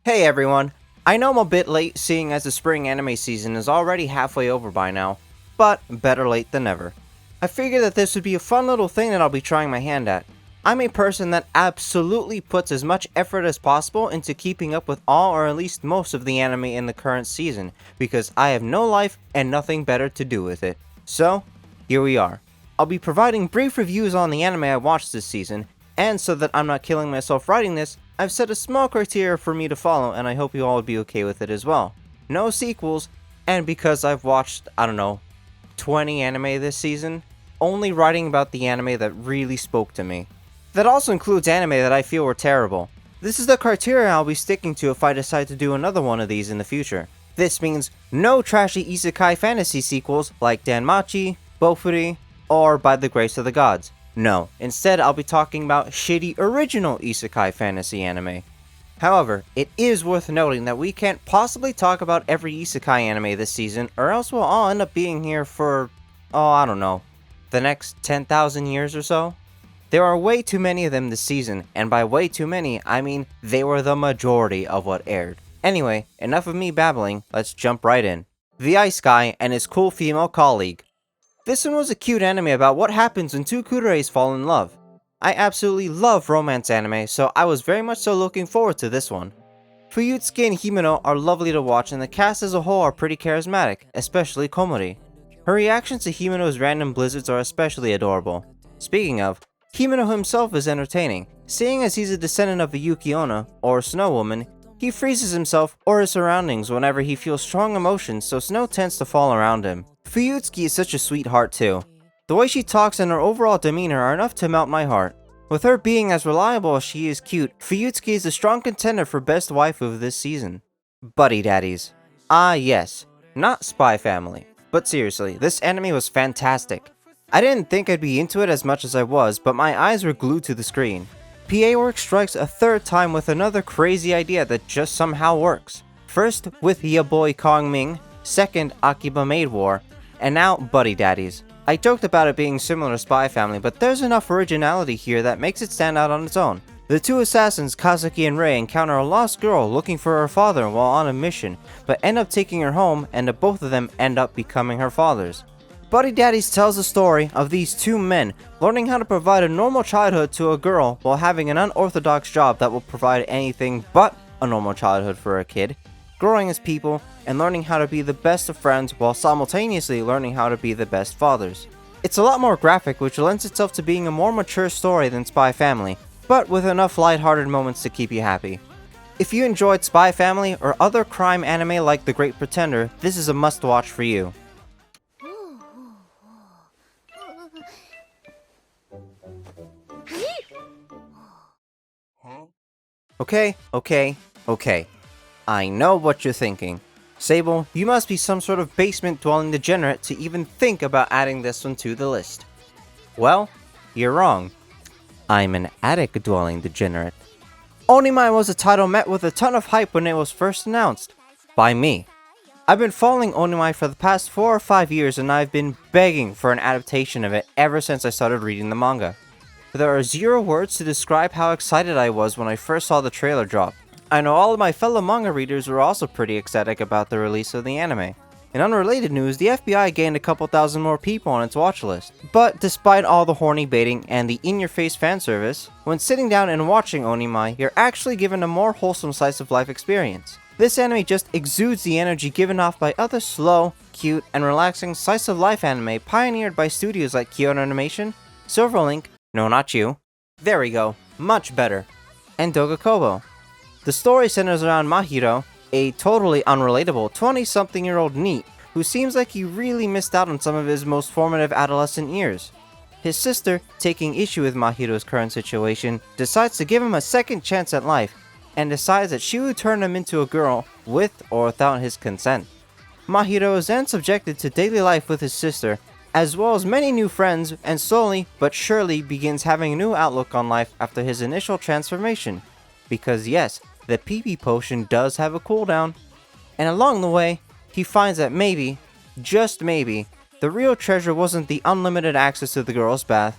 Hey everyone! I know I'm a bit late seeing as the spring anime season is already halfway over by now, but better late than never. I figured that this would be a fun little thing that I'll be trying my hand at. I'm a person that absolutely puts as much effort as possible into keeping up with all or at least most of the anime in the current season, because I have no life and nothing better to do with it. So, here we are. I'll be providing brief reviews on the anime I watched this season, and so that I'm not killing myself writing this, I've set a small criteria for me to follow, and I hope you all would be okay with it as well. No sequels, and because I've watched, 20 anime this season, only writing about the anime that really spoke to me. That also includes anime that I feel were terrible. This is the criteria I'll be sticking to if I decide to do another one of these in the future. This means no trashy isekai fantasy sequels like Danmachi, Bofuri, or By the Grace of the Gods. No, instead I'll be talking about shitty original isekai fantasy anime. However, it is worth noting that we can't possibly talk about every isekai anime this season, or else we'll all end up being here for, the next 10,000 years or so. There are way too many of them this season, and by way too many, I mean they were the majority of what aired. Anyway, enough of me babbling, let's jump right in. The Ice Guy and his cool female colleague. This one was a cute anime about what happens when two kureis fall in love. I absolutely love romance anime, so I was very much so looking forward to this one. Fuyutsuki and Himeno are lovely to watch, and the cast as a whole are pretty charismatic, especially Komori. Her reactions to Himeno's random blizzards are especially adorable. Speaking of, Himeno himself is entertaining. Seeing as he's a descendant of a Yuki-onna, or Snow Woman, he freezes himself or his surroundings whenever he feels strong emotions, so snow tends to fall around him. Fuyutsuki is such a sweetheart too. The way she talks and her overall demeanor are enough to melt my heart. With her being as reliable as she is cute, Fuyutsuki is a strong contender for best waifu of this season. Buddy Daddies. Ah yes, not Spy Family. But seriously, this anime was fantastic. I didn't think I'd be into it as much as I was, but my eyes were glued to the screen. PA Works strikes a third time with another crazy idea that just somehow works. First with Ya Boy Kong Ming, second Akiba Maid War, and now Buddy Daddies. I joked about it being similar to Spy Family, but there's enough originality here that makes it stand out on its own. The two assassins, Kazuki and Rei, encounter a lost girl looking for her father while on a mission, but end up taking her home, and both of them end up becoming her fathers. Buddy Daddies tells the story of these two men learning how to provide a normal childhood to a girl while having an unorthodox job that will provide anything but a normal childhood for a kid, growing as people, and learning how to be the best of friends while simultaneously learning how to be the best fathers. It's a lot more graphic, which lends itself to being a more mature story than Spy Family, but with enough lighthearted moments to keep you happy. If you enjoyed Spy Family or other crime anime like The Great Pretender, this is a must-watch for you. Okay. I know what you're thinking. Sable, you must be some sort of basement-dwelling degenerate to even think about adding this one to the list. Well, you're wrong. I'm an attic-dwelling degenerate. Onimai was a title met with a ton of hype when it was first announced. By me. I've been following Onimai for the past 4 or 5 years, and I've been begging for an adaptation of it ever since I started reading the manga. There are 0 words to describe how excited I was when I first saw the trailer drop. I know all of my fellow manga readers were also pretty ecstatic about the release of the anime. In unrelated news, the FBI gained a couple thousand more people on its watch list. But despite all the horny baiting and the in-your-face fan service, when sitting down and watching Onimai, you're actually given a more wholesome slice of life experience. This anime just exudes the energy given off by other slow, cute, and relaxing slice of life anime pioneered by studios like Kyoto Animation, Silverlink, no not you, there we go, much better, and Dogakobo. The story centers around Mahiro, a totally unrelatable 20-something-year-old NEET who seems like he really missed out on some of his most formative adolescent years. His sister, taking issue with Mahiro's current situation, decides to give him a second chance at life, and decides that she would turn him into a girl with or without his consent. Mahiro is then subjected to daily life with his sister, as well as many new friends, and slowly but surely begins having a new outlook on life after his initial transformation. Because yes, the PP potion does have a cooldown. And along the way, he finds that maybe, just maybe, the real treasure wasn't the unlimited access to the girl's bath,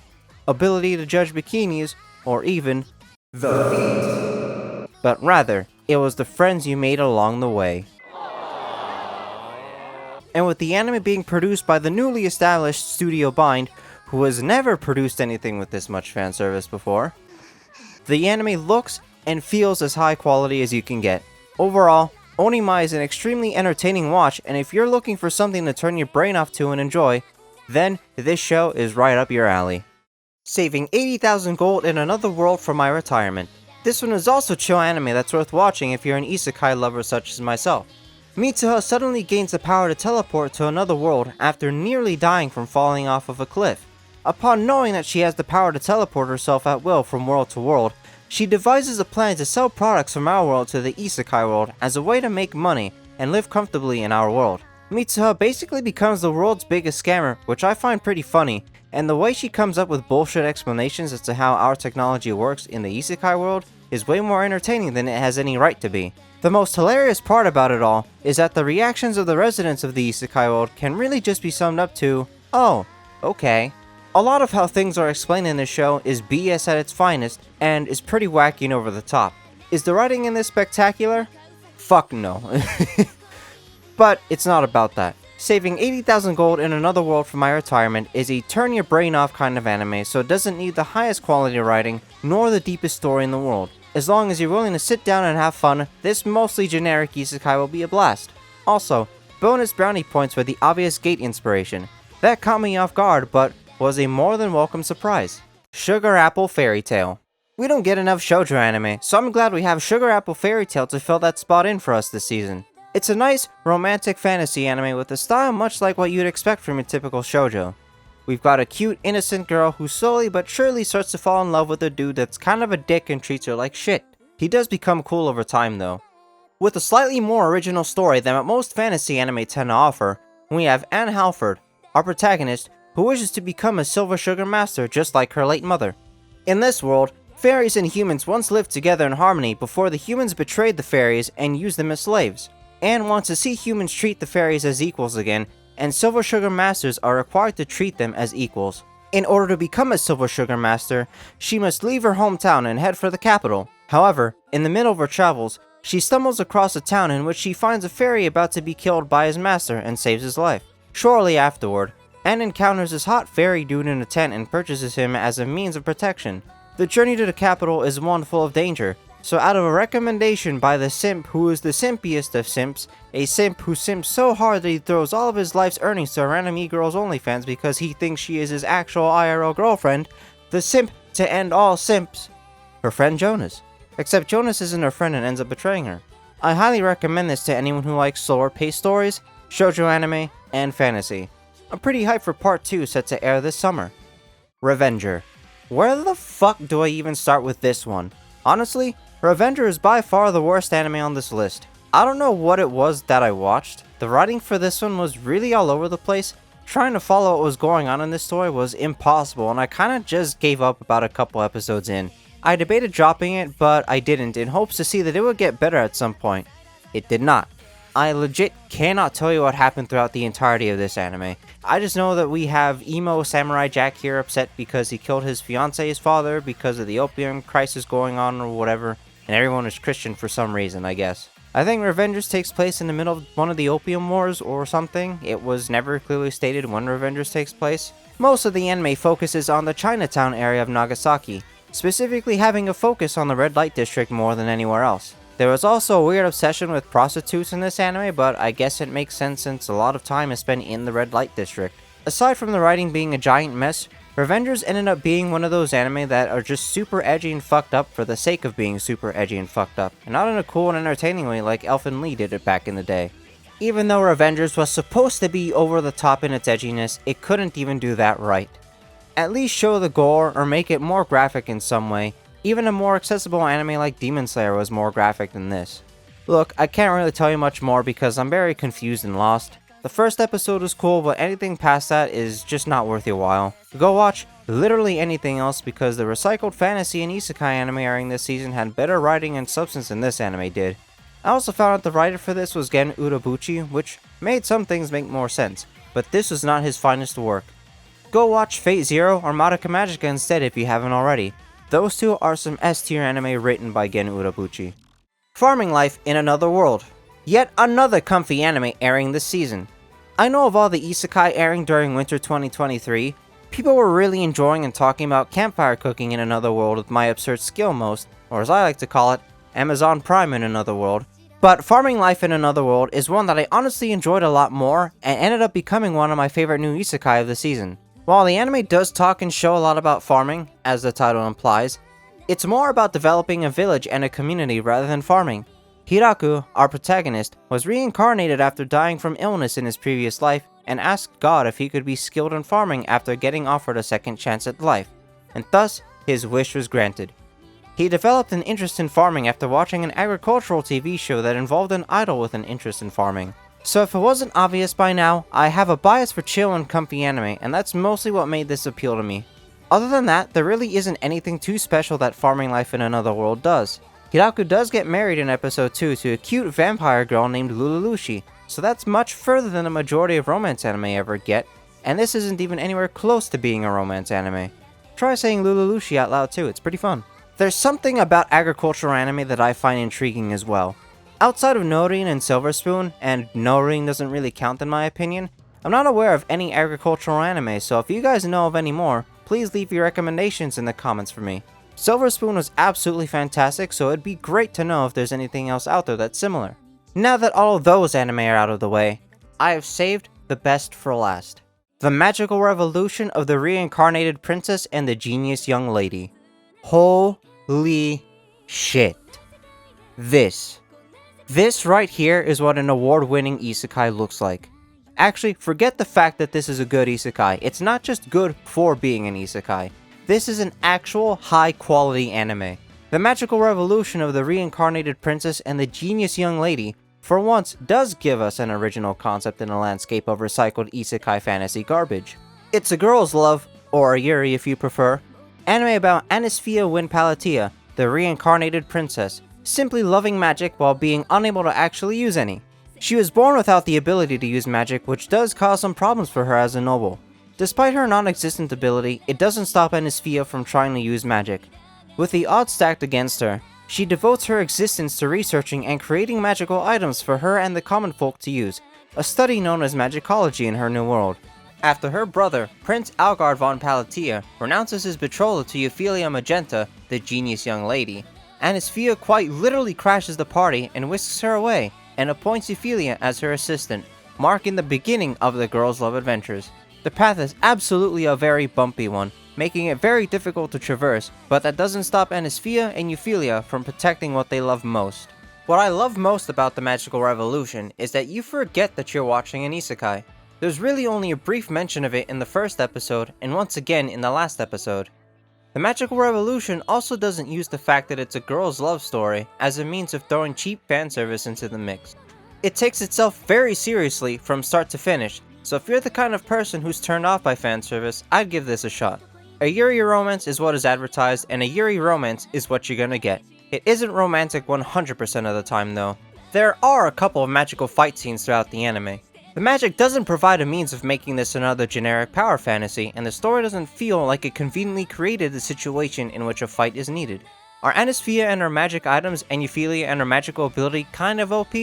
ability to judge bikinis, or even the feet, but rather It was the friends you made along the way. And with the anime being produced by the newly established Studio Bind, who has never produced anything with this much fan service before, the anime looks and feels as high quality as you can get. Overall, Onimai is an extremely entertaining watch, and if you're looking for something to turn your brain off to and enjoy, then this show is right up your alley. Saving 80,000 gold in another world for my retirement. This one is also chill anime that's worth watching if you're an isekai lover such as myself. Mitsuha suddenly gains the power to teleport to another world after nearly dying from falling off of a cliff. Upon knowing that she has the power to teleport herself at will from world to world, she devises a plan to sell products from our world to the isekai world as a way to make money and live comfortably in our world. Mitsuha basically becomes the world's biggest scammer, which I find pretty funny, and the way she comes up with bullshit explanations as to how our technology works in the isekai world is way more entertaining than it has any right to be. The most hilarious part about it all is that the reactions of the residents of the isekai world can really just be summed up to, oh, okay. A lot of how things are explained in this show is BS at its finest, and is pretty wacky and over the top. Is the writing in this spectacular? Fuck no. But it's not about that. Saving 80,000 gold in another world for my retirement is a turn your brain off kind of anime, so it doesn't need the highest quality writing, nor the deepest story in the world. As long as you're willing to sit down and have fun, this mostly generic isekai will be a blast. Also, bonus brownie points for the obvious gate inspiration. That caught me off guard, but was a more than welcome surprise. Sugar Apple Fairy Tale. We don't get enough shoujo anime, so I'm glad we have Sugar Apple Fairy Tale to fill that spot in for us this season. It's a nice, romantic fantasy anime with a style much like what you'd expect from your typical shoujo. We've got a cute, innocent girl who slowly but surely starts to fall in love with a dude that's kind of a dick and treats her like shit. He does become cool over time though. With a slightly more original story than what most fantasy anime tend to offer, we have Anne Halford, our protagonist, who wishes to become a silver sugar master just like her late mother. In this world, fairies and humans once lived together in harmony before the humans betrayed the fairies and used them as slaves. Anne wants to see humans treat the fairies as equals again, and silver sugar masters are required to treat them as equals. In order to become a silver sugar master, she must leave her hometown and head for the capital. However, in the middle of her travels, she stumbles across a town in which she finds a fairy about to be killed by his master and saves his life. Shortly afterward, Anne encounters this hot fairy dude in a tent and purchases him as a means of protection. The journey to the capital is one full of danger, so out of a recommendation by the simp who is the simpiest of simps, a simp who simps so hard that he throws all of his life's earnings to a random e-girl's OnlyFans because he thinks she is his actual IRL girlfriend, the simp to end all simps, her friend Jonas. Except Jonas isn't her friend and ends up betraying her. I highly recommend this to anyone who likes slower paced stories, shoujo anime, and fantasy. I'm pretty hyped for part 2 set to air this summer. Revenger. Where the fuck do I even start with this one? Honestly, Revenger is by far the worst anime on this list. I don't know what it was that I watched. The writing for this one was really all over the place. Trying to follow what was going on in this story was impossible, and I kinda just gave up about a couple episodes in. I debated dropping it, but I didn't in hopes to see that it would get better at some point. It did not. I legit cannot tell you what happened throughout the entirety of this anime. I just know that we have emo Samurai Jack here upset because he killed his fiance's father because of the opium crisis going on or whatever, and everyone is Christian for some reason, I guess. I think Revengers takes place in the middle of one of the opium wars or something. It was never clearly stated when Revengers takes place. Most of the anime focuses on the Chinatown area of Nagasaki, specifically having a focus on the red light district more than anywhere else. There was also a weird obsession with prostitutes in this anime, but I guess it makes sense since a lot of time is spent in the red light district. Aside from the writing being a giant mess, Revengers ended up being one of those anime that are just super edgy and fucked up for the sake of being super edgy and fucked up, and not in a cool and entertaining way like Elfen Lee did it back in the day. Even though Revengers was supposed to be over the top in its edginess, it couldn't even do that right. At least show the gore or make it more graphic in some way. Even a more accessible anime like Demon Slayer was more graphic than this. Look, I can't really tell you much more because I'm very confused and lost. The first episode is cool, but anything past that is just not worth your while. Go watch literally anything else because the recycled fantasy and isekai anime airing this season had better writing and substance than this anime did. I also found out the writer for this was Gen Urobuchi, which made some things make more sense, but this was not his finest work. Go watch Fate Zero or Madoka Magica instead if you haven't already. Those two are some S tier anime written by Gen Urobuchi. Farming Life in Another World. Yet another comfy anime airing this season. I know of all the isekai airing during winter 2023, people were really enjoying and talking about campfire cooking in Another World with my absurd skill most, or as I like to call it, Amazon Prime in Another World. But Farming Life in Another World is one that I honestly enjoyed a lot more and ended up becoming one of my favorite new isekai of the season. While the anime does talk and show a lot about farming, as the title implies, it's more about developing a village and a community rather than farming. Hiraku, our protagonist, was reincarnated after dying from illness in his previous life and asked God if he could be skilled in farming after getting offered a second chance at life, and thus his wish was granted. He developed an interest in farming after watching an agricultural TV show that involved an idol with an interest in farming. So if it wasn't obvious by now, I have a bias for chill and comfy anime, and that's mostly what made this appeal to me. Other than that, there really isn't anything too special that Farming Life in Another World does. Hiraku does get married in episode 2 to a cute vampire girl named Lululushi, so that's much further than the majority of romance anime ever get, and this isn't even anywhere close to being a romance anime. Try saying Lululushi out loud too, it's pretty fun. There's something about agricultural anime that I find intriguing as well. Outside of Norin and Silver Spoon, and Norin doesn't really count in my opinion, I'm not aware of any agricultural anime, so if you guys know of any more, please leave your recommendations in the comments for me. Silver Spoon was absolutely fantastic, so it'd be great to know if there's anything else out there that's similar. Now that all of those anime are out of the way, I have saved the best for last. The Magical Revolution of the Reincarnated Princess and the Genius Young Lady. Holy shit. This right here is what an award-winning isekai looks like. Actually, forget the fact that this is a good isekai. It's not just good for being an isekai. This is an actual high-quality anime. The Magical Revolution of the Reincarnated Princess and the Genius Young Lady, for once, does give us an original concept in a landscape of recycled isekai fantasy garbage. It's a girl's love, or a Yuri if you prefer, anime about Anisfia Winpalatia, the reincarnated princess, simply loving magic while being unable to actually use any. She was born without the ability to use magic, which does cause some problems for her as a noble. Despite her non-existent ability, it doesn't stop Anisfia from trying to use magic. With the odds stacked against her, she devotes her existence to researching and creating magical items for her and the common folk to use, a study known as magicology in her new world. After her brother, Prince Algard von Palatia, renounces his betrothal to Euphelia Magenta, the genius young lady, Anisfia quite literally crashes the party and whisks her away, and appoints Euphelia as her assistant, marking the beginning of the girls' love adventures. The path is absolutely a very bumpy one, making it very difficult to traverse, but that doesn't stop Anisfia and Euphelia from protecting what they love most. What I love most about the Magical Revolution is that you forget that you're watching an isekai. There's really only a brief mention of it in the first episode, and once again in the last episode. The Magical Revolution also doesn't use the fact that it's a girl's love story as a means of throwing cheap fanservice into the mix. It takes itself very seriously from start to finish, so if you're the kind of person who's turned off by fanservice, I'd give this a shot. A Yuri romance is what is advertised, and a Yuri romance is what you're gonna get. It isn't romantic 100% of the time though. There are a couple of magical fight scenes throughout the anime. The magic doesn't provide a means of making this another generic power fantasy, and the story doesn't feel like it conveniently created the situation in which a fight is needed. Are Anisfia and her magic items and Euphelia and her magical ability kind of OP?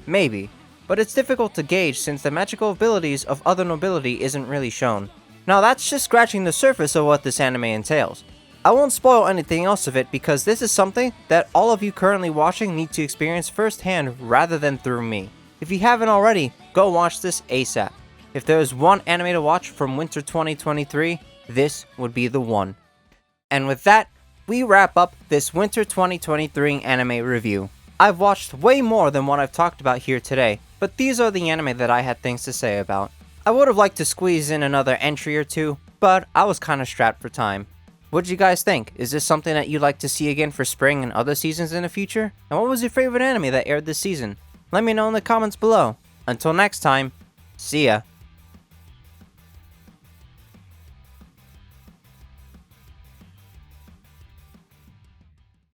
Maybe, but it's difficult to gauge since the magical abilities of other nobility isn't really shown. Now that's just scratching the surface of what this anime entails. I won't spoil anything else of it because this is something that all of you currently watching need to experience firsthand rather than through me. If you haven't already, go watch this ASAP. If there is one anime to watch from winter 2023, this would be the one. And with that, we wrap up this winter 2023 anime review. I've watched way more than what I've talked about here today, but these are the anime that I had things to say about. I would have liked to squeeze in another entry or two, but I was kinda strapped for time. What'd you guys think? Is this something that you'd like to see again for spring and other seasons in the future? And what was your favorite anime that aired this season? Let me know in the comments below. Until next time, see ya.